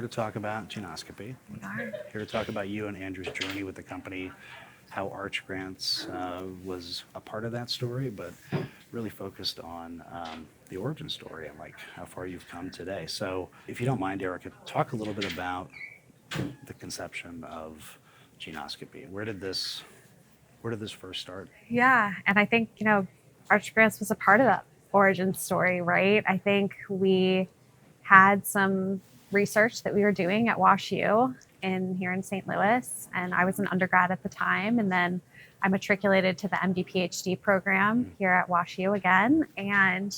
to talk about Geneoscopy. We are. Here to talk about you and Andrew's journey with the company, how Arch Grants was a part of that story, but really focused on the origin story and like how far you've come today. So if you don't mind, Erica, talk a little bit about the conception of Geneoscopy. Where did this first start? Yeah. And I think, Arch Grants was a part of that origin story, right? I think we had some research that we were doing at WashU here in St. Louis. And I was an undergrad at the time. And then I matriculated to the MD PhD program here at WashU again, and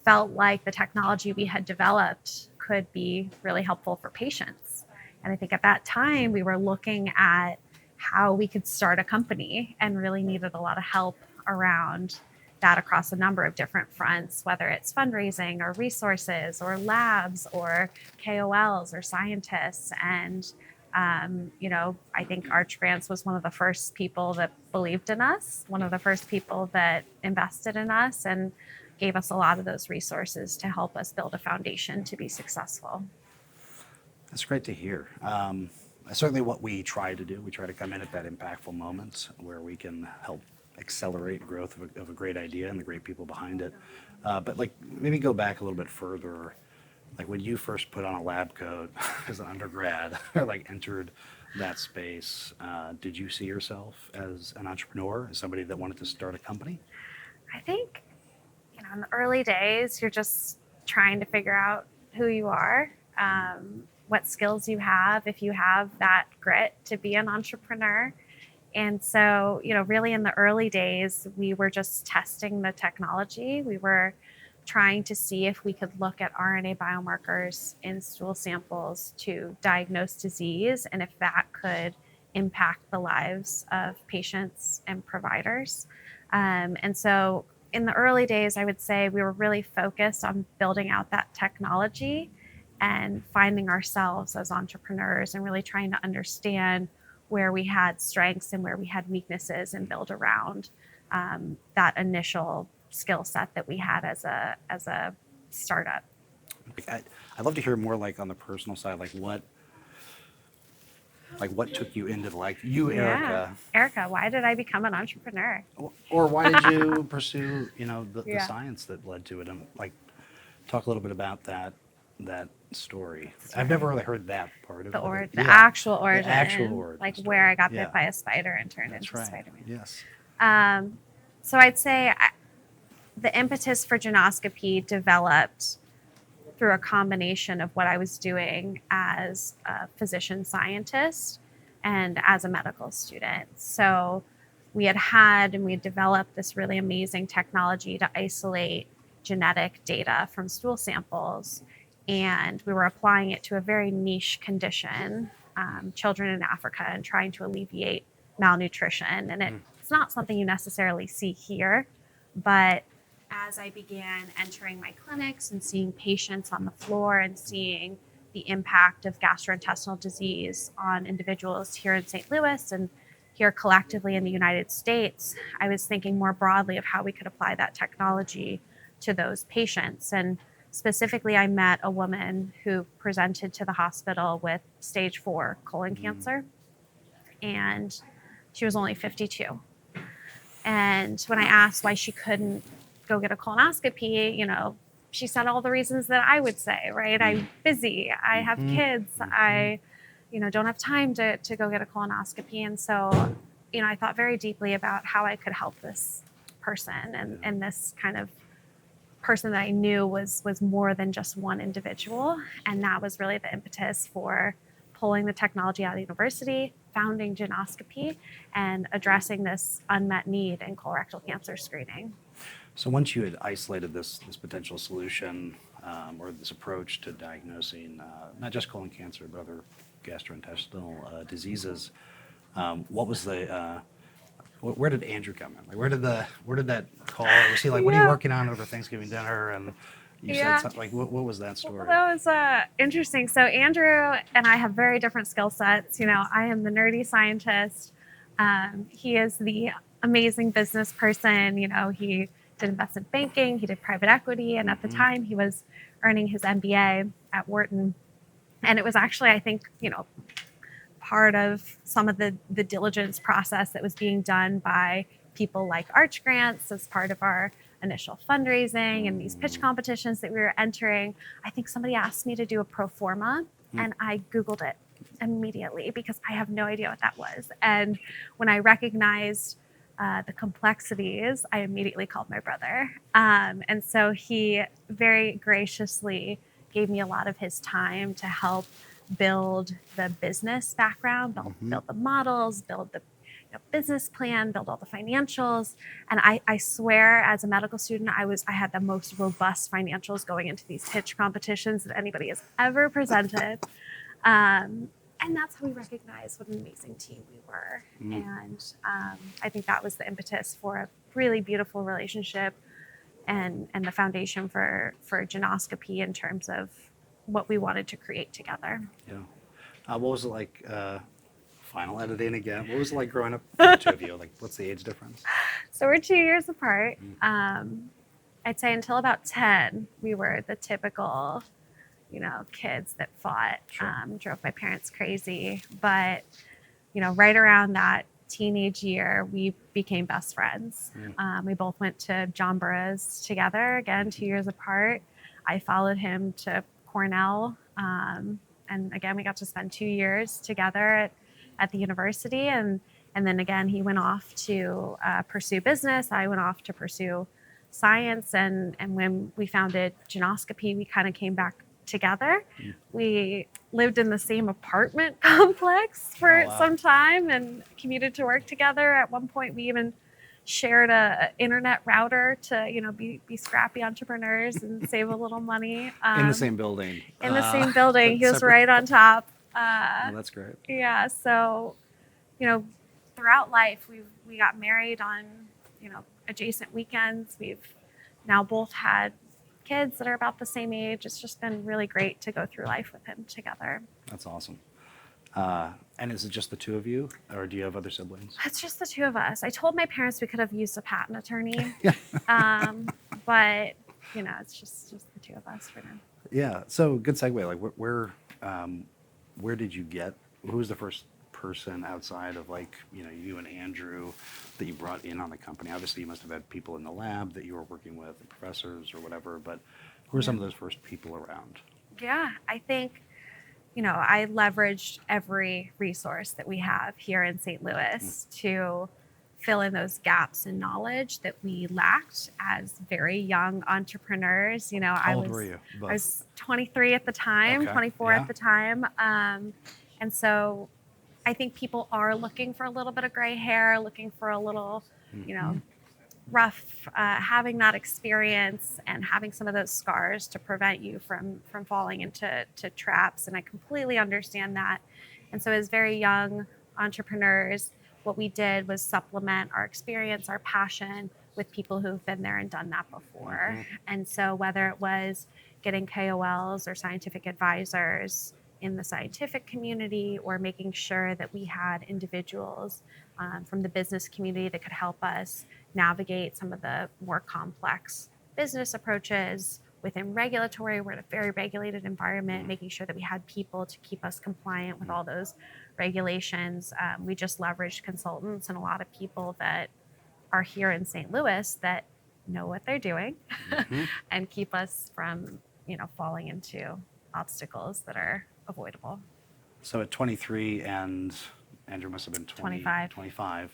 felt like the technology we had developed could be really helpful for patients. And I think at that time we were looking at how we could start a company and really needed a lot of help around that across a number of different fronts, whether it's fundraising or resources or labs or KOLs or scientists. And, I think Arch Grants was one of the first people that believed in us, one of the first people that invested in us and gave us a lot of those resources to help us build a foundation to be successful. That's great to hear. Certainly what we try to do, we try to come in at that impactful moment where we can help accelerate growth of a great idea and the great people behind it. But like maybe go back a little bit further, like when you first put on a lab coat as an undergrad or like entered that space, did you see yourself as an entrepreneur, as somebody that wanted to start a company? I think, in the early days, you're just trying to figure out who you are, what skills you have, if you have that grit to be an entrepreneur. And so, really in the early days, we were just testing the technology. We were trying to see if we could look at RNA biomarkers in stool samples to diagnose disease and if that could impact the lives of patients and providers. And so in the early days, I would say we were really focused on building out that technology and finding ourselves as entrepreneurs and really trying to understand where we had strengths and where we had weaknesses and build around that initial skill set that we had as a startup. I'd love to hear more like on the personal side, like what took you into Erica. Erica, why did I become an entrepreneur? Or why did you pursue, the science that led to it? And like talk a little bit about that story. I've never really heard that part of it. The actual origin. The actual origin. Like story. where I got bit by a spider and turned into right. Spider-Man. Yes. So I'd say the impetus for Geneoscopy developed through a combination of what I was doing as a physician scientist and as a medical student. So we had developed this really amazing technology to isolate genetic data from stool samples. And we were applying it to a very niche condition, children in Africa, and trying to alleviate malnutrition. And it's not something you necessarily see here, but as I began entering my clinics and seeing patients on the floor and seeing the impact of gastrointestinal disease on individuals here in St. Louis and here collectively in the United States, I was thinking more broadly of how we could apply that technology to those patients. And specifically, I met a woman who presented to the hospital with stage 4 colon cancer, and she was only 52. And when I asked why she couldn't go get a colonoscopy, she said all the reasons that I would say, right? I'm busy, I have kids, I don't have time to go get a colonoscopy. And so, I thought very deeply about how I could help this person and this kind of person that I knew was more than just one individual. And that was really the impetus for pulling the technology out of the university, founding Geneoscopy, and addressing this unmet need in colorectal cancer screening. So once you had isolated this potential solution or this approach to diagnosing not just colon cancer but other gastrointestinal diseases, what was the where did Andrew come in? Like where did that call? Was he like, what are you working on over Thanksgiving dinner? And you said something like, what was that story? Well, that was interesting. So Andrew and I have very different skill sets. I am the nerdy scientist. He is the amazing business person. He did investment banking, he did private equity, and at the time he was earning his MBA at Wharton. And it was actually, I think, part of some of the diligence process that was being done by people like Arch Grants as part of our initial fundraising and these pitch competitions that we were entering. I think somebody asked me to do a pro forma, and I Googled it immediately because I have no idea what that was. And when I recognized the complexities, I immediately called my brother. And so he very graciously gave me a lot of his time to help build the business background, build the models, build the business plan, build all the financials. And I swear, as a medical student, I had the most robust financials going into these pitch competitions that anybody has ever presented. And that's how we recognized what an amazing team we were. And I think that was the impetus for a really beautiful relationship and the foundation for Geneoscopy in terms of what we wanted to create together. Yeah. What was it like, final editing again? What was it like growing up, the two of you? Like, what's the age difference? So we're 2 years apart. I'd say until about 10, we were the typical, kids that fought, drove my parents crazy. But, right around that teenage year, we became best friends. We both went to John Burroughs together, again, 2 years apart. I followed him to Cornell. And again, we got to spend 2 years together at the university. And then again, he went off to pursue business. I went off to pursue science. And when we founded Geneoscopy, we kind of came back together. We lived in the same apartment complex for some time and commuted to work together. At one point, we even shared a internet router to be scrappy entrepreneurs and save a little money. In the same building. In the same building. He was right on top. Well, that's great. Yeah. So, throughout life, we got married on, adjacent weekends. We've now both had kids that are about the same age. It's just been really great to go through life with him together. That's awesome. And is it just the two of you, or do you have other siblings? It's just the two of us. I told my parents we could have used a patent attorney, but it's just the two of us for now. Yeah. So good segue. Like, where did you get? Who was the first person outside of you and Andrew that you brought in on the company? Obviously, you must have had people in the lab that you were working with, professors or whatever. But who are some of those first people around? Yeah, I think. I leveraged every resource that we have here in St. Louis to fill in those gaps in knowledge that we lacked as very young entrepreneurs. How old were you? I was 23 at the time, 24 at the time. And so I think people are looking for a little bit of gray hair, looking for a little, rough, having that experience and having some of those scars to prevent you from falling into traps. And I completely understand that. And so as very young entrepreneurs, what we did was supplement our experience, our passion with people who've been there and done that before. And so whether it was getting KOLs or scientific advisors in the scientific community, or making sure that we had individuals from the business community that could help us navigate some of the more complex business approaches within regulatory. We're in a very regulated environment, making sure that we had people to keep us compliant with all those regulations. We just leveraged consultants and a lot of people that are here in St. Louis that know what they're doing and keep us from, falling into obstacles that are avoidable. So at 23, and Andrew must have been 25. 25.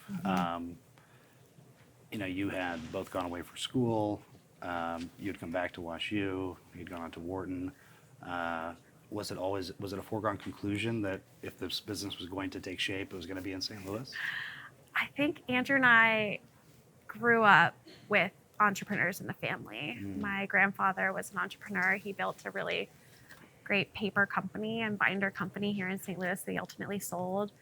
You had both gone away for school. You'd come back to WashU. You'd gone on to Wharton. Was it a foregone conclusion that if this business was going to take shape, it was going to be in St. Louis? I think Andrew and I grew up with entrepreneurs in the family. My grandfather was an entrepreneur. He built a really great paper company and binder company here in St. Louis that he ultimately sold.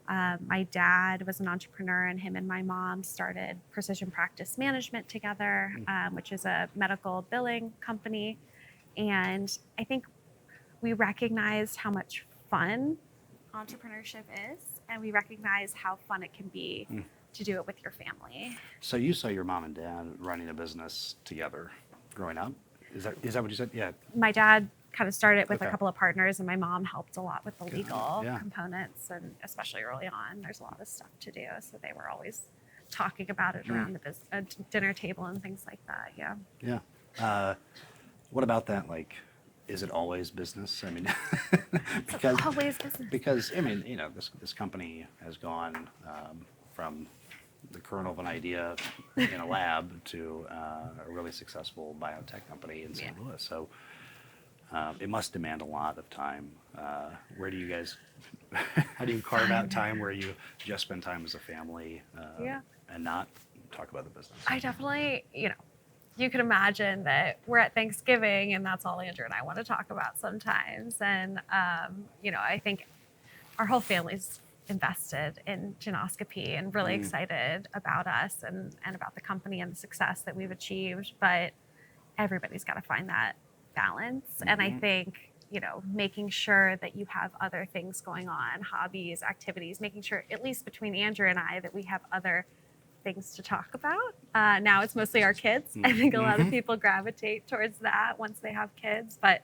My dad was an entrepreneur, and him and my mom started Precision Practice Management together, which is a medical billing company. And I think we recognized how much fun entrepreneurship is, and we recognize how fun it can be to do it with your family. So you saw your mom and dad running a business together growing up? Is that what you said? Yeah. My dad kind of started with Okay. a couple of partners, and my mom helped a lot with the legal Yeah. components, and especially early on, there's a lot of stuff to do. So they were always talking about it around the dinner table and things like that. Yeah. Yeah. What about that? Like, is it always business? I mean, because Always business. because I mean, this company has gone from the kernel of an idea in a lab to a really successful biotech company in St. Louis. So it must demand a lot of time. Where do you guys? How do you carve out time where you just spend time as a family and not talk about the business? I definitely, you can imagine that we're at Thanksgiving and that's all Andrew and I want to talk about sometimes. And, I think our whole family's invested in Geneoscopy and really excited about us and about the company and the success that we've achieved. But everybody's got to find that balance. And I think, making sure that you have other things going on, hobbies, activities, making sure, at least between Andrew and I, that we have other things to talk about. Now it's mostly our kids. I think a lot of people gravitate towards that once they have kids, but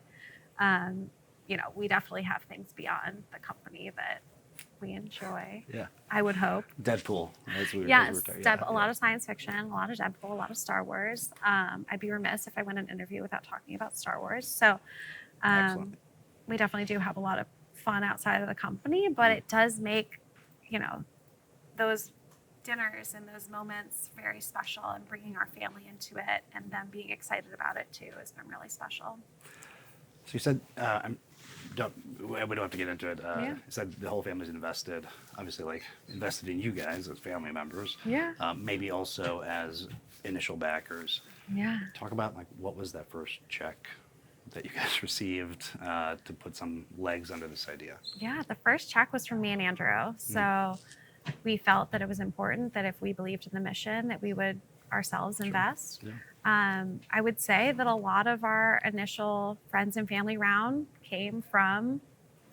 we definitely have things beyond the company that we enjoy. Yeah. I would hope. Deadpool. Yes, a lot of science fiction, a lot of Deadpool, a lot of Star Wars. I'd be remiss if I went an interview without talking about Star Wars. So Excellent. we definitely do have a lot of fun outside of the company, but it does make, those dinners and those moments very special, and bringing our family into it and them being excited about it too has been really special. So you said, we don't have to get into it. You said the whole family's invested, obviously, like invested in you guys as family members. Yeah. Maybe also as initial backers. Yeah. Talk about like what was that first check that you guys received to put some legs under this idea? Yeah, the first check was from me and Andrew. So we felt that it was important that if we believed in the mission, that we would ourselves invest. Yeah. I would say that a lot of our initial friends and family round came from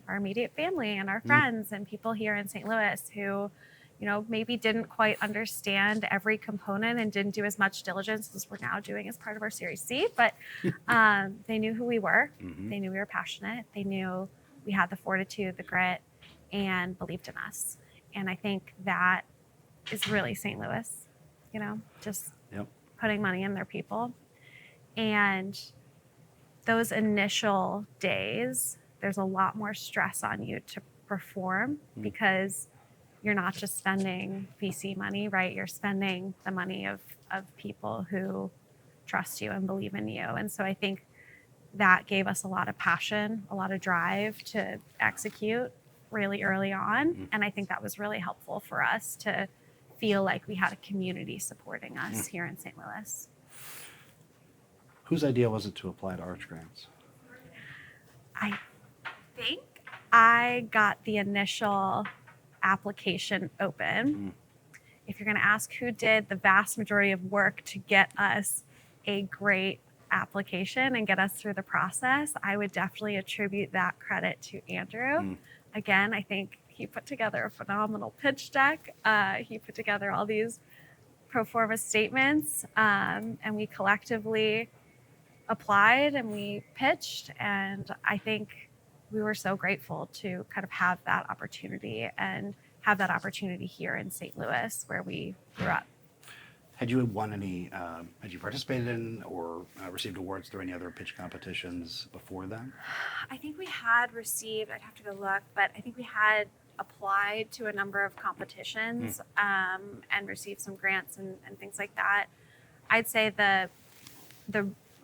our immediate family and our friends and people here in St. Louis who, maybe didn't quite understand every component and didn't do as much diligence as we're now doing as part of our Series C, but they knew who we were. They knew we were passionate. They knew we had the fortitude, the grit, and believed in us. And I think that is really St. Louis, just putting money in their people. And those initial days, there's a lot more stress on you to perform because you're not just spending VC money, right? You're spending the money of people who trust you and believe in you. And so I think that gave us a lot of passion, a lot of drive to execute really early on. And I think that was really helpful for us to feel like we had a community supporting us here in St. Louis. Whose idea was it to apply to Arch grants? I think I got the initial application open. If you're going to ask who did the vast majority of work to get us a great application and get us through the process, I would definitely attribute that credit to Andrew. Again, I think he put together a phenomenal pitch deck. He put together all these pro forma statements, and we collectively applied and we pitched. And I think we were so grateful to kind of have that opportunity and have that opportunity here in St. Louis where we grew up. Had you won any, had you participated in or received awards through any other pitch competitions before then? I think we had received, I'd have to go look, but I think we had applied to a number of competitions and received some grants and things like that. I'd say the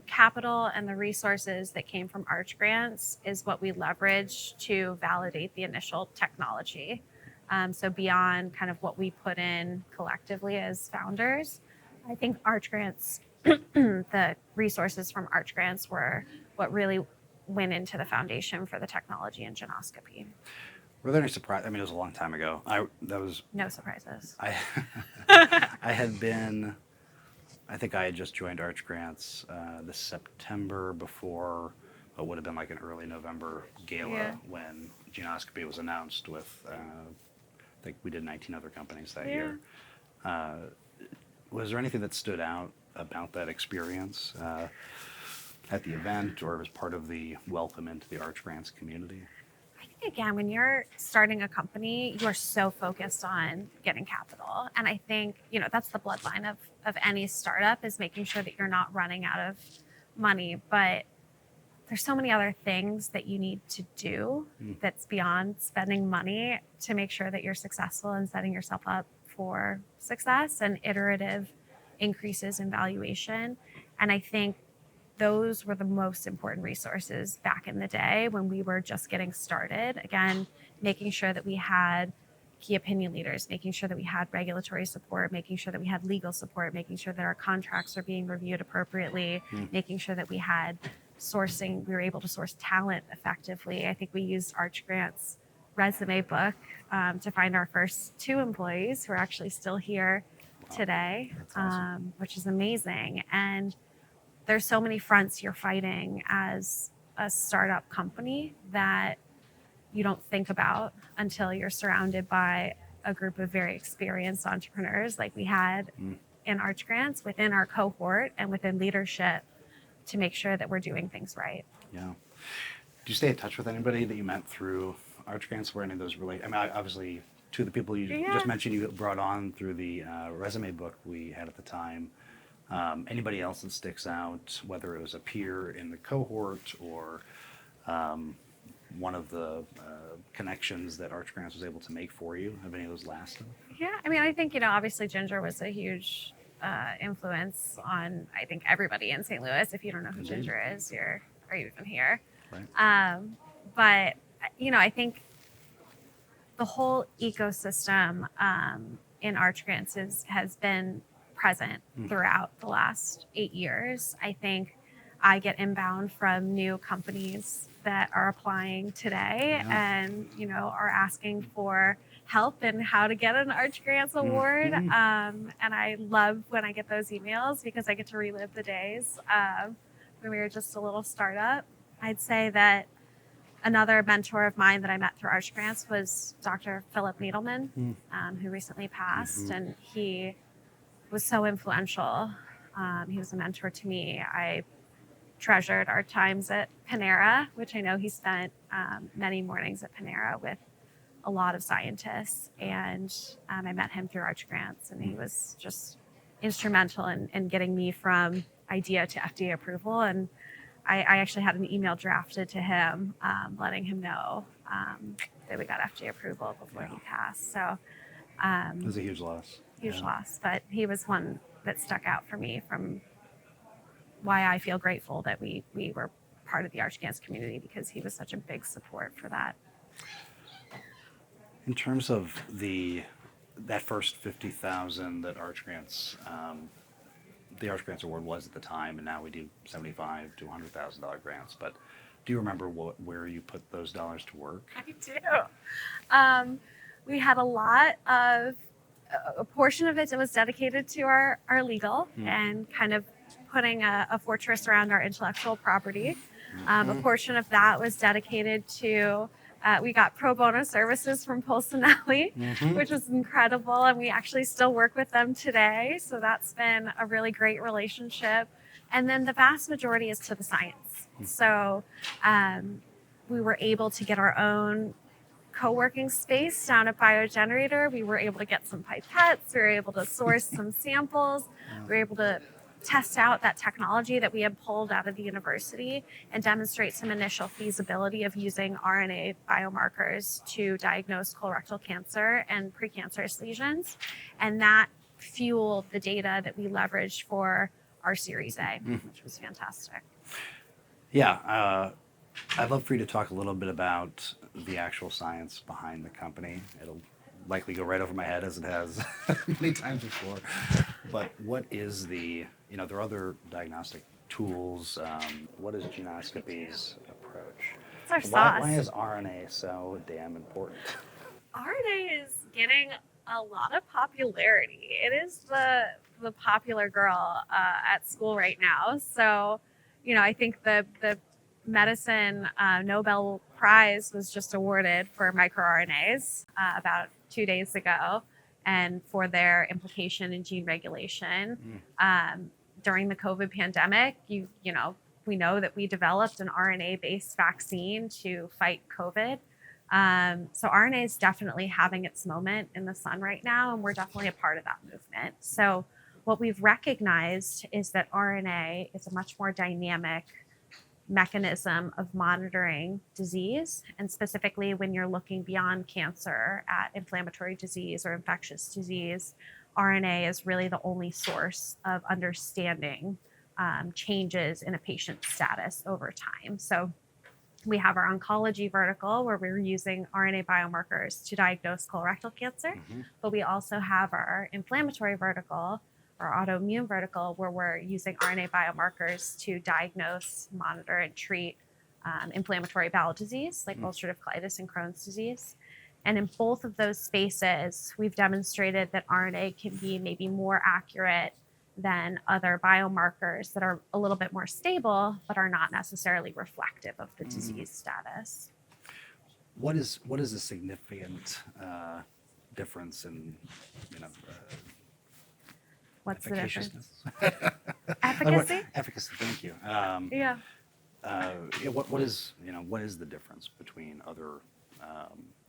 capital and the resources that came from Arch grants is what we leveraged to validate the initial technology. So beyond kind of what we put in collectively as founders, I think Arch grants, the resources from Arch grants were what really went into the foundation for the technology in Geneoscopy. Were there any surprises? I mean, it was a long time ago. No surprises. I think I had just joined Arch Grants the September before what would have been like an early November gala when Geneoscopy was announced with, I think we did 19 other companies that year. Was there anything that stood out about that experience at the event or as part of the welcome into the Arch Grants community? I think, again, when you're starting a company, you're so focused on getting capital. And I think, that's the bloodline of any startup, is making sure that you're not running out of money. But there's so many other things that you need to do that's beyond spending money to make sure that you're successful and setting yourself up for success and iterative increases in valuation. And I think those were the most important resources back in the day when we were just getting started. Again, making sure that we had key opinion leaders, making sure that we had regulatory support, making sure that we had legal support, making sure that our contracts are being reviewed appropriately, making sure that we were able to source talent effectively. I think we used Arch Grant's resume book to find our first 2 employees who are actually still here today, That's awesome. which is amazing. And there's so many fronts you're fighting as a startup company that you don't think about until you're surrounded by a group of very experienced entrepreneurs like we had in Arch Grants, within our cohort and within leadership, to make sure that we're doing things right. Yeah. Do you stay in touch with anybody that you met through Arch Grants? Were any of those relate? I mean, obviously, 2 of the people you just mentioned you brought on through the resume book we had at the time. Anybody else that sticks out, whether it was a peer in the cohort or one of the connections that Arch Grants was able to make for you? Have any of those lasted? Yeah, I mean, I think, obviously Ginger was a huge influence on, I think, everybody in St. Louis. If you don't know who Ginger is, are you even here? Right. But, I think the whole ecosystem in Arch Grants has been present throughout the last 8 years. I think I get inbound from new companies that are applying today and, are asking for help in how to get an Arch Grants award. And I love when I get those emails because I get to relive the days when we were just a little startup. I'd say that another mentor of mine that I met through Arch Grants was Dr. Philip Needleman, who recently passed, and he was so influential. He was a mentor to me. I treasured our times at Panera, which I know he spent many mornings at Panera with a lot of scientists. And I met him through Arch Grants, and he was just instrumental in getting me from idea to FDA approval. And I actually had an email drafted to him letting him know that we got FDA approval before he passed. So It was a huge loss. Huge loss, but he was one that stuck out for me from why I feel grateful that we were part of the Arch Grants community, because he was such a big support for that. In terms of that first 50,000 that Arch Grants, the Arch Grants Award was at the time, and now we do $75,000 to $100,000 grants. But do you remember where you put those dollars to work? I do. We had a portion of it that was dedicated to our legal and kind of putting a fortress around our intellectual property. A portion of that was dedicated to, we got pro bono services from Polsinelli, which was incredible. And we actually still work with them today. So that's been a really great relationship. And then the vast majority is to the science. So we were able to get our own co-working space down at Biogenerator. We were able to get some pipettes. We were able to source some samples. We were able to test out that technology that we had pulled out of the university and demonstrate some initial feasibility of using RNA biomarkers to diagnose colorectal cancer and precancerous lesions. And that fueled the data that we leveraged for our Series A, which was fantastic. Yeah. I'd love for you to talk a little bit about the actual science behind the company. It'll likely go right over my head as it has many times before. But what is there are other diagnostic tools. What is Geneoscopy's approach? It's our sauce. Why is RNA so damn important? RNA is getting a lot of popularity. It is the popular girl at school right now. So, I think the medicine Nobel Prize was just awarded for microRNAs about 2 days ago, and for their implication in gene regulation. During the COVID pandemic, we know that we developed an RNA-based vaccine to fight COVID. So RNA is definitely having its moment in the sun right now, and we're definitely a part of that movement. So what we've recognized is that RNA is a much more dynamic mechanism of monitoring disease, and specifically when you're looking beyond cancer at inflammatory disease or infectious disease, RNA is really the only source of understanding changes in a patient's status over time. So we have our oncology vertical where we're using RNA biomarkers to diagnose colorectal cancer, but we also have our inflammatory vertical, our autoimmune vertical, where we're using RNA biomarkers to diagnose, monitor, and treat inflammatory bowel disease like ulcerative colitis and Crohn's disease. And in both of those spaces, we've demonstrated that RNA can be maybe more accurate than other biomarkers that are a little bit more stable, but are not necessarily reflective of the disease status. What is a significant difference in, What's the difference? efficaciousness? Efficacy? Efficacy. Thank you. Yeah. What is the difference between other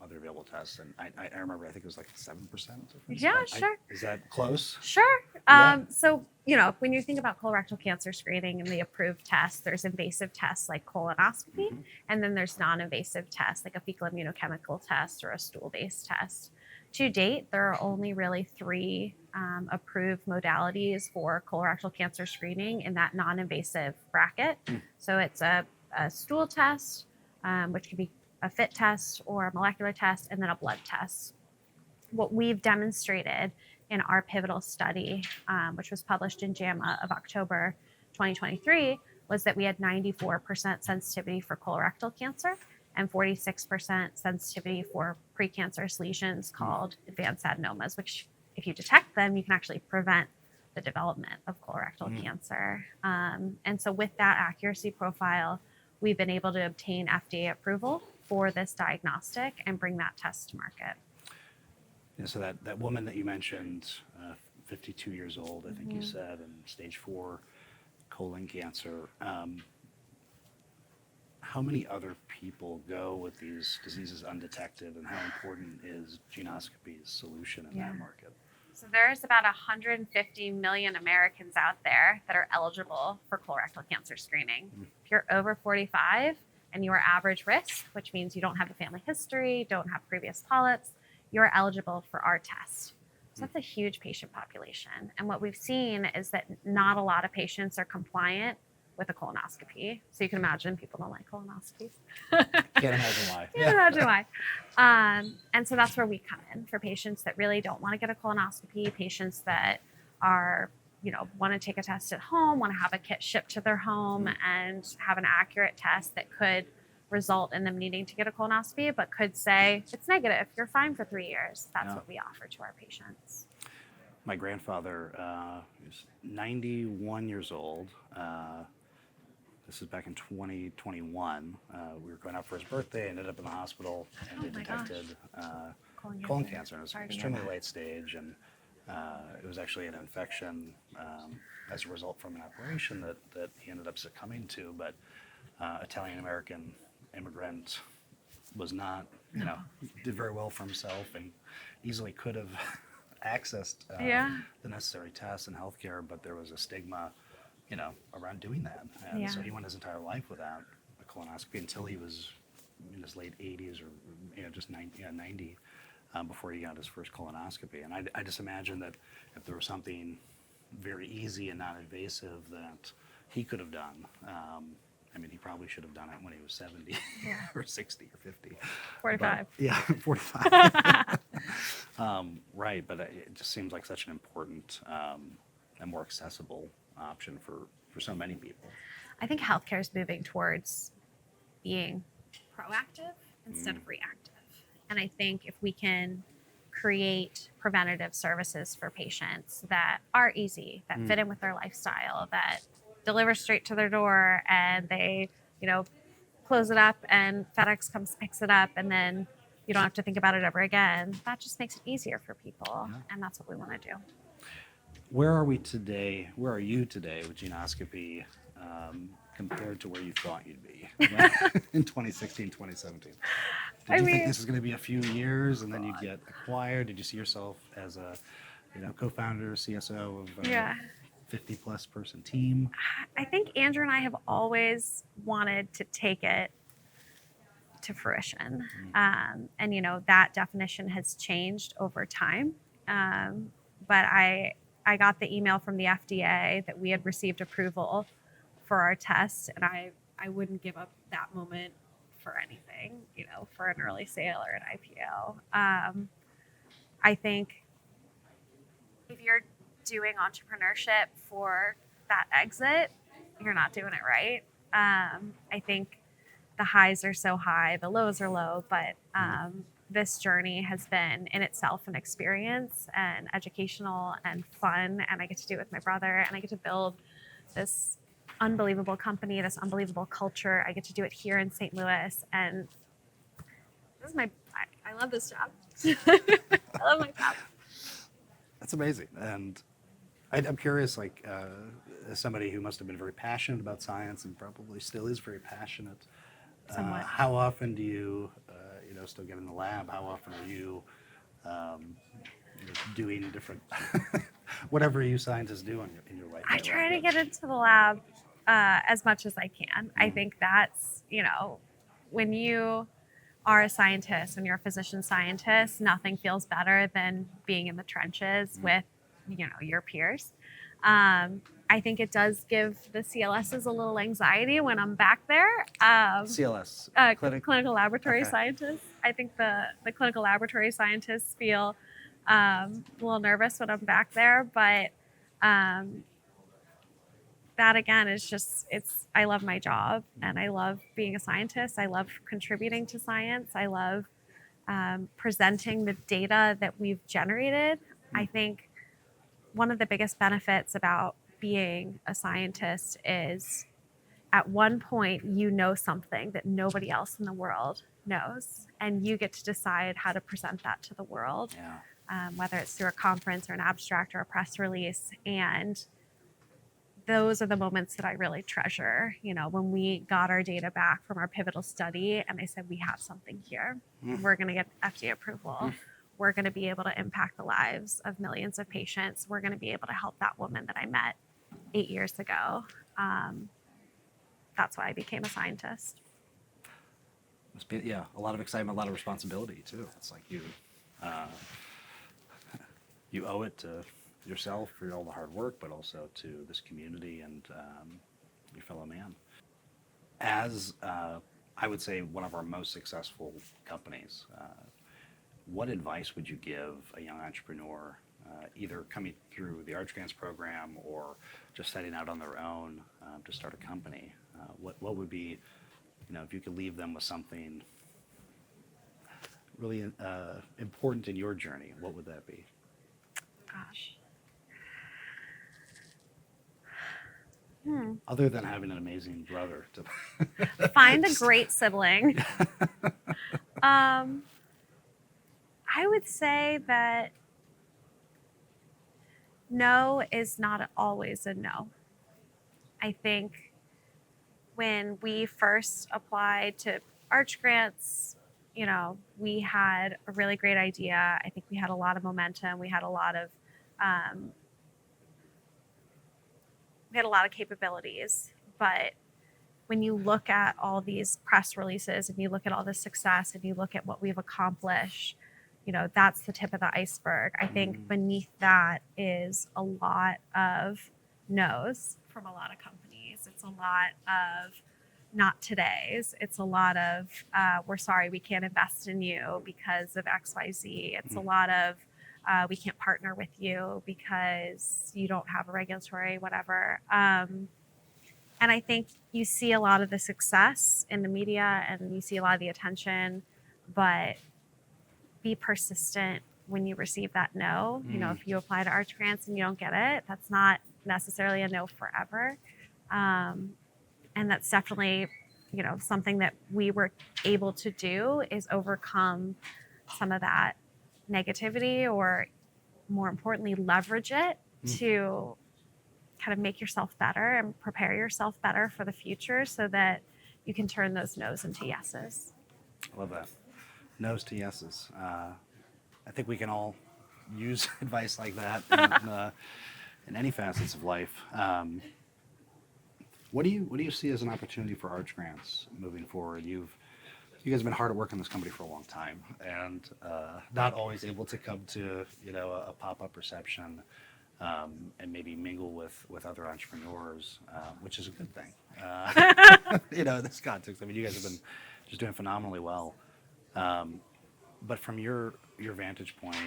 available tests? And I remember, I think it was like 7% difference. Yeah, sure. Is that close? Sure. Yeah. So, when you think about colorectal cancer screening and the approved tests, there's invasive tests like colonoscopy, and then there's non-invasive tests like a fecal immunochemical test or a stool-based test. To date, there are only really 3 approved modalities for colorectal cancer screening in that non-invasive bracket. So it's a stool test, which could be a FIT test or a molecular test, and then a blood test. What we've demonstrated in our pivotal study, which was published in JAMA of October 2023, was that we had 94% sensitivity for colorectal cancer and 46% sensitivity for precancerous lesions called advanced adenomas, which if you detect them, you can actually prevent the development of colorectal cancer. And so with that accuracy profile, we've been able to obtain FDA approval for this diagnostic and bring that test to market. Yeah, so that woman that you mentioned, 52 years old, I think you said, and stage 4 colon cancer. How many other people go with these diseases undetected, and how important is Geneoscopy's solution in that market? So there's about 150 million Americans out there that are eligible for colorectal cancer screening. If you're over 45 and you are average risk, which means you don't have a family history, don't have previous polyps, you're eligible for our test. So that's a huge patient population. And what we've seen is that not a lot of patients are compliant with a colonoscopy. So you can imagine people don't like colonoscopies. Can't imagine why. Can't imagine why. And so that's where we come in for patients that really don't want to get a colonoscopy, patients that are, want to take a test at home, want to have a kit shipped to their home and have an accurate test that could result in them needing to get a colonoscopy, but could say, it's negative, you're fine for 3 years. That's what we offer to our patients. My grandfather is 91 years old. This is back in 2021. We were going out for his birthday, ended up in the hospital, and they detected colon cancer. And it was extremely late stage, and it was actually an infection as a result from an operation that he ended up succumbing to. But Italian-American immigrant was not, did very well for himself and easily could have accessed the necessary tests and healthcare, but there was a stigma around doing that. And so he went his entire life without a colonoscopy until he was in his late 80s or just 90 before he got his first colonoscopy. And I just imagine that if there was something very easy and non-invasive that he could have done, he probably should have done it when he was 70 or 60 or 50. 45. But, 45. Right, but it just seems like such an important and more accessible option for so many people. I think healthcare is moving towards being proactive instead of reactive. And I think if we can create preventative services for patients that are easy, that fit in with their lifestyle, that deliver straight to their door, and they, close it up and FedEx comes, picks it up, and then you don't have to think about it ever again. That just makes it easier for people. And that's what we want to do. Where are we today? Where are you today with Geneoscopy compared to where you thought you'd be in 2016, 2017? Did I you mean, think this was going to be a few years and then you'd get acquired? Did you see yourself as a, co-founder, CSO of a yeah. 50 plus person team? I think Andrew and I have always wanted to take it to fruition. And, that definition has changed over time. But I got the email from the FDA that we had received approval for our test, and I wouldn't give up that moment for anything, for an early sale or an IPO. I think if you're doing entrepreneurship for that exit, you're not doing it right. I think the highs are so high, the lows are low, but this journey has been in itself an experience and educational and fun. And I get to do it with my brother, and I get to build this unbelievable company, this unbelievable culture. I get to do it here in St. Louis. And this is I love this job. I love my job. That's amazing. And I'm curious, as somebody who must have been very passionate about science and probably still is very passionate, Somewhat. how often do you, still get in the lab? How often are you doing different, whatever you scientists do in your life? I try to get into the lab as much as I can. I think that's, when you are a scientist, when you're a physician scientist, nothing feels better than being in the trenches with, your peers. I think it does give the CLSs a little anxiety when I'm back there. CLS, clinical laboratory Okay. scientists. I think the clinical laboratory scientists feel a little nervous when I'm back there, but that again is just, I love my job and I love being a scientist. I love contributing to science. I love presenting the data that we've generated. I think one of the biggest benefits about being a scientist is at one point you know something that nobody else in the world knows, and you get to decide how to present that to the world, whether it's through a conference or an abstract or a press release. And those are the moments that I really treasure. When we got our data back from our pivotal study and they said, we have something here, we're going to get FDA approval. We're going to be able to impact the lives of millions of patients. We're going to be able to help that woman that I met 8 years ago. That's why I became a scientist. Must be, a lot of excitement, a lot of responsibility too. It's like you owe it to yourself for all the hard work, but also to this community and your fellow man. As I would say, one of our most successful companies, what advice would you give a young entrepreneur, either coming through the Arch Grants program or just setting out on their own to start a company? What would be, if you could leave them with something really important in your journey, what would that be? Gosh. Other than having an amazing brother to Find a great sibling. I would say that no is not always a no. I think when we first applied to Arch Grants, we had a really great idea. I think we had a lot of momentum. We had a lot of capabilities. But when you look at all these press releases and you look at all the success and you look at what we've accomplished, that's the tip of the iceberg. I think beneath that is a lot of no's from a lot of companies. It's a lot of not today's. It's a lot of, we're sorry, we can't invest in you because of XYZ. It's a lot of, we can't partner with you because you don't have a regulatory whatever. And I think you see a lot of the success in the media and you see a lot of the attention, but be persistent when you receive that no. If you apply to Arch Grants and you don't get it, that's not necessarily a no forever. And that's definitely, something that we were able to do is overcome some of that negativity, or more importantly, leverage it to kind of make yourself better and prepare yourself better for the future so that you can turn those no's into yeses. I love that. No's to yeses. I think we can all use advice like that in any facets of life. What do you see as an opportunity for arch grants moving forward? You guys have been hard at work in this company for a long time, and not always able to come to a pop-up reception and maybe mingle with other entrepreneurs, which is a good thing. In this context, I mean, you guys have been just doing phenomenally well. But from your vantage point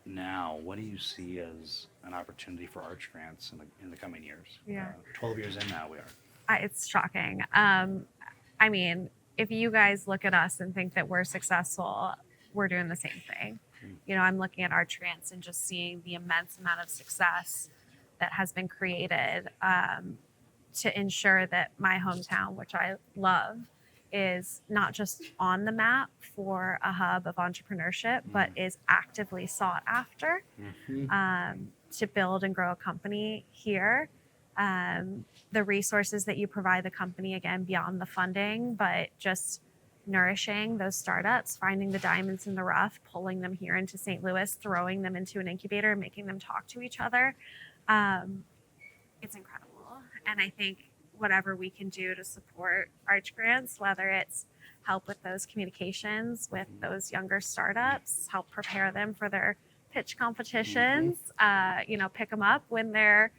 now, what do you see as an opportunity for arch grants in the coming years? Yeah. 12 years in now, we are. It's shocking. I mean, if you guys look at us and think that we're successful, we're doing the same thing. I'm looking at arch grants and just seeing the immense amount of success that has been created to ensure that my hometown, which I love, is not just on the map for a hub of entrepreneurship, but is actively sought after to build and grow a company here. The resources that you provide the company, again, beyond the funding, but just nourishing those startups, finding the diamonds in the rough, pulling them here into St. Louis, throwing them into an incubator, making them talk to each other. It's incredible. And I think whatever we can do to support arch grants, whether it's help with those communications with those younger startups, help prepare them for their pitch competitions, pick them up when they're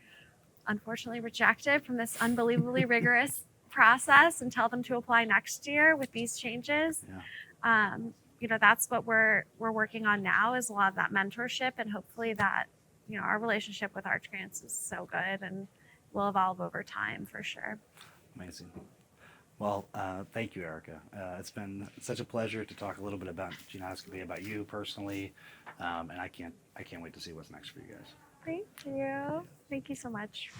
unfortunately rejected from this unbelievably rigorous process and tell them to apply next year with these changes. That's what we're working on now, is a lot of that mentorship, and hopefully that, our relationship with arch grants is so good and will evolve over time for sure. Amazing. Well, thank you, Erica. It's been such a pleasure to talk a little bit about Geneoscopy, about you personally, and I can't wait to see what's next for you guys. Thank you. Thank you so much.